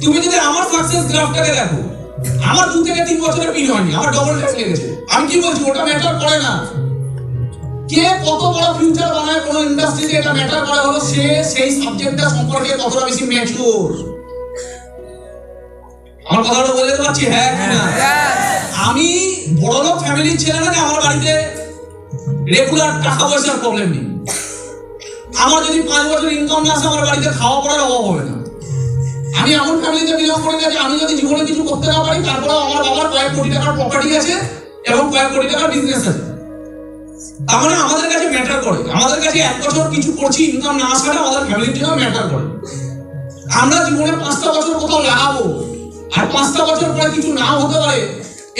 তুমি যদি আমার সাকসেস গ্রাফটাকে দেখো, আমার 2 থেকে 3 বছরের পিন হয়নি, আমার ডবল ট্যাক্স লেগেছে। আমি কি বলছি, ওটা ম্যাটার করে না। কে কত বড় ফিউচার বানায় কোন ইন্ডাস্ট্রিতে, এটা ম্যাটার করে হলো সে সেই সাবজেক্টটা সম্পর্কে কতটা বেশি ম্যাচিওর। আমার কথাটা বলতে পারছি হ্যাঁ কি না? আমি বড়লোক ফ্যামিলির ছেলে না, আমার বাড়িতে রেগুলার টাকা পয়সার প্রবলেম নেই। আমার যদি 5 বছর ইনকাম না আসে, আমার বাড়িতে খাওয়া পড়ার অভাব হবে না। আমি এমন ফ্যামিলিতে বিলং করি না যে আমি যদি জীবনে কিছু করতে না পারি, তারপরে আমার বাবার কয়েক কোটি টাকার প্রপার্টি আছে এবং কয়েক কোটি টাকার বিজনেস আছে। তার মানে আমাদের কাছে ম্যাটার করে, আমাদের কাছে 1 বছর কিছু করছি ইনকাম না আসাটা আমাদের ফ্যামিলির জন্য ম্যাটার করে। আমরা জীবনে 5টা বছর কোথাও লাগাবো আর 5টা বছর পরে কিছু না হতে পারে,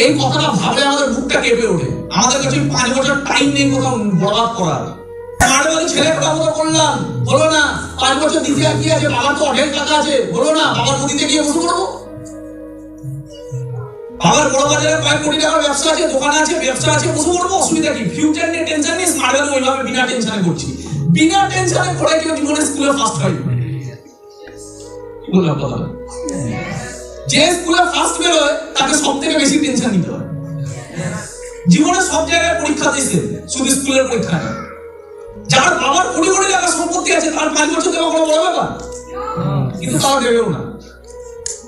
এই কথাটা ভাবলে আমাদের বুকটা কেঁপে ওঠে। আমাদের কাছে 5 বছর টাইম নেই কোথাও বরবাদ করার। মারবাড়ি ছেলে কথা মতো করলাম, হলো না। 5 বছর দিতে কি আছে, বাবার তো অনেক টাকা আছে, হলো না। বাবার নদীতে গিয়ে বসে পড়বো। বাবার বড় বাজারে কয়েক কোটি টাকার ব্যবসা আছে, দোকান আছে, ব্যবসা আছে, বসে পড়বো। অসুবিধা কি? ফিউচার নিয়ে টেনশন নেই, মারবাড়ি ওইভাবে বিনা টেনশনে করছি। বিনা টেনশনে করে কেউ জীবনে স্কুলে ফার্স্ট হয় কি বললাম কথাটা? যে স্কুলে ফার্স্ট বেরোয় তাকে সব থেকে বেশি টেনশন নিতে হয়। জীবনে সব জায়গায় পরীক্ষা দিয়েছে, শুধু স্কুলের পরীক্ষা না। যার বাবার কোটি কোটি টাকা সম্পত্তি আছে, তার 5 বছর দেওয়া কোনো বড় ব্যাপার? কিন্তু তাও দেবেও না,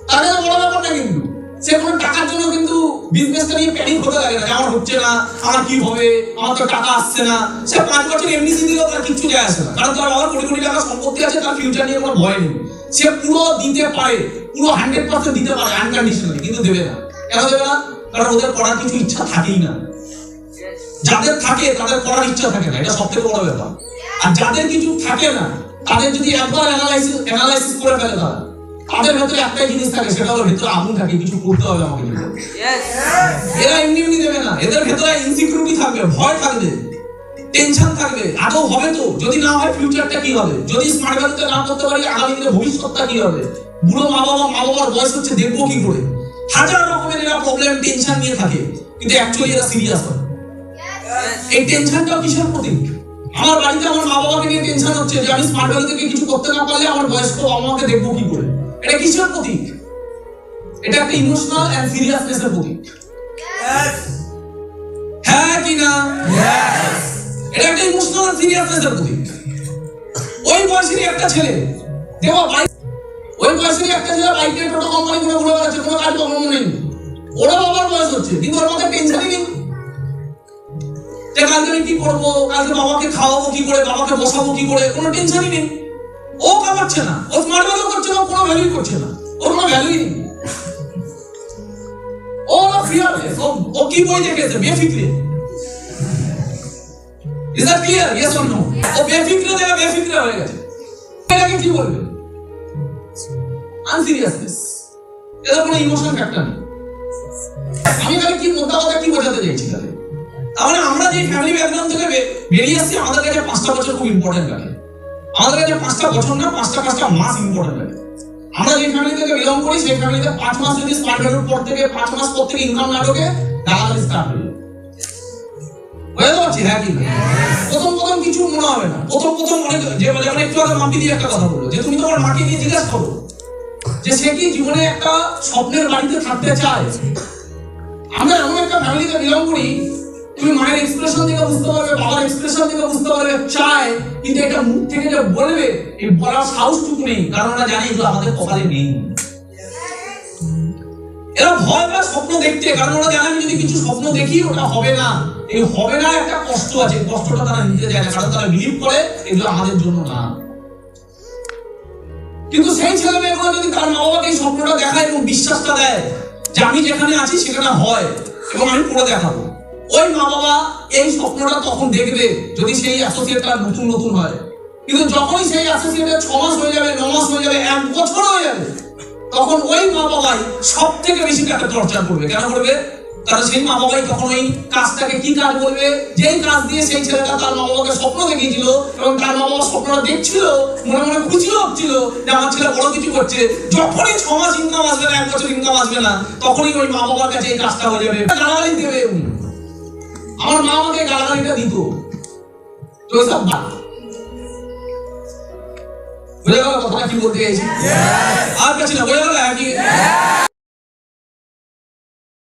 তার বড় ব্যাপার না। কিন্তু সে কোনো টাকার জন্য কিন্তু বিজনেসটা নিয়ে প্যানিক হতে লাগে না, আমার হচ্ছে না, আমার কি হবে, আমার তো টাকা আসছে না। সে 5 বছর এমনি দিলেও তার কিছু যায় আসে না, কারণ তার বাবার কোটি কোটি টাকা সম্পত্তি আছে, তার ফিউচার নিয়ে কোনো ভয় নেই। সে পুরো দিতে পারে, পুরো 100% দিতে পারে আনকন্ডিশনালি, কিন্তু দেবে না। কেন দেবে না? কারণ ওদের করার কিছু ইচ্ছা থাকেই না। যাদের থাকে তাদের করার ইচ্ছা থাকে না, এটা সবথেকে বড় ব্যাপার। আর যাদের কিছু থাকে না, তাদের যদি একবার অ্যানালাইসিস করে ফেলে তাদের ভেতরে একটাই জিনিস থাকে, সেটা হলো ভেতরে আগুন থাকে, কিছু করতে হবে আমাকে। এরা এমনি এমনি দেবে না, এদের ভেতরে ইনসিকিউরিটি থাকবে, ভয় থাকবে, টেনশন থাকবে। আদৌ হবে তো? যদি না হয় ফিউচারটা কি হবে? যদি স্মার্ট ভ্যালুতে না করতে পারি, আগামী দিনে ভবিষ্যৎটা কি হবে? বুড়ো মা বাবার বয়স হচ্ছে, দেখবো কি করে? হাজার রকমের এরা প্রবলেম, টেনশন নিয়ে থাকে, কিন্তু অ্যাকচুয়ালি এরা সিরিয়াস হয়। এই টেনশনটাও কিসের প্রতীক? আমার বাড়িতে আমার মা বাবাকে নিয়ে টেনশন হচ্ছে যে আমি স্মার্ট ভ্যালু থেকে কিছু করতে না পারলে আমার বয়স্ক আমাকে দেখবো কি করে। এটা কিসের প্রতীক? এটা একটা ইমোশনাল এন্ড সিরিয়াসনেসের প্রতীক। হ্যাঁ কি না? এটা একটা ইমোশনাল এন্ড সিরিয়াসনেসের প্রতীক। ওই বয়সেরই একটা ছেলে দেওয়া বাইক, ওই বয়সেরই একটা ছেলে বাইকে টোটো কোম্পানি করে ঘুরে বেড়াচ্ছে, কোনো কাজ কর্ম নেই। ওরা বাবার বয়স হচ্ছে, কিন্তু ওর মাথায় টেনশনই নেই যে কালকে আমি কি করবো, কালকে বাবাকে খাওয়াবো কি করে, বাবাকে বসাবো কি করে, কোনো টেনশনই নেই। ও কামাচ্ছে না, ও স্মার্ট ভ্যালু করছে না, কোনো ভ্যালুই করছে না, ওর কোনো ভ্যালুই নেই। ও ফিয়ারলেস, ও কি বই দেখেছে? Befikre. Is that clear? Yes or no? ও বেফিক্রে দেখে বেফিক্রে হয়ে গেছে। এটাকে কি বলবে? আনসিরিয়াসনেস। এর কোনো ইমোশনাল ফ্যাক্টর নেই। আমি তাহলে কি মোটা কথা কি বোঝাতে চাইছি? তাহলে আমরা যে ফ্যামিলি ব্যাকগ্রাউন্ড থেকে বেরিয়ে আসছি, আমাদের কাছে 5টা বছর খুব ইম্পর্টেন্ট লাগে। আমাদের কাছে 5টা বছর না, 5টা মাস ইম্পর্টেন্ট লাগে। আমরা যে ফ্যামিলি থেকে বিলং করি, সেই ফ্যামিলিতে 5 মাস যদি স্মার্ট ভ্যালুর পর থেকে 5 মাস পর থেকে ইনকাম না ঢোকে, গালাগালি স্টার্ট হয়ে যাবে। বুঝতে পারছি হ্যাঁ কি? প্রথম কিছু মনে হবে না। প্রথম অনেক, যেমন একটু আগে মাম্পি দিয়ে একটা কথা বললো যে তুমি তোমার মাকে গিয়ে জিজ্ঞাসা করো যে সে কি জীবনে একটা স্বপ্নের বাড়িতে থাকতে চায়। আমরা এমন একটা ফ্যামিলিতে বিলং করি, তুমি মায়ের এক্সপ্রেশন থেকে বুঝতে পারবে, বাবার এক্সপ্রেশন থেকে বুঝতে পারবে চায়, কিন্তু এটা মুখ থেকে যে বলবে এই বলার সাহসটুকু নেই, কারণ ওরা জানে এগুলো আমাদের কপালে নেই। এরা ভয় পায় স্বপ্ন দেখতে, কারণ ওরা জানে আমি যদি কিছু স্বপ্ন দেখি ওটা হবে না। এই হবে না একটা কষ্ট আছে, কষ্টটা তারা নিতে চায় না, কারণ তারা বিলিভ করে এগুলো আমাদের জন্য না। কিন্তু সেই ছেলে মেয়েগুলো যদি তার মা বাবাকে এই স্বপ্নটা দেখায় এবং বিশ্বাসটা দেয় যে আমি যেখানে আছি সেখানে হয় এবং আমি করে দেখাবো, ওই মা বাবা এই স্বপ্নটা তখন দেখবে যদি সেই অ্যাসোসিয়েটটা নতুন হয়। কিন্তু যখনই সেই অ্যাসোসিয়েটের 6 মাস হয়ে যাবে, 9 মাস হয়ে যাবে, 1 বছর হয়ে যাবে, তখন ওই মা বাবাই সব থেকে বেশি টাকা টর্চার করবে। কেন করবে? কারণ সেই মা বাবাই তখন ওই কাজটাকে কি কাজ বলবে, যেই কাজ দিয়ে সেই ছেলেটা তার মা বাবাকে স্বপ্ন দেখিয়েছিল এবং তার মা বাবা স্বপ্নটা দেখছিল, মনে মনে খুশি হচ্ছিল যে আমার ছেলে বড় কিছু করছে। যখনই 6 মাস ইনকাম আসবে না, 1 বছর ইনকাম আসবে না, তখনই ওই মা বাবার কাছে এই কাজটা হয়ে যাবে, গালাগালি দেবে। আমার মা আমাকে গালাগালিটা দিত, তো সব বোঝা গেল কথাটা কি বলতে চাইছি? আর কাছে না বোঝা গেল একই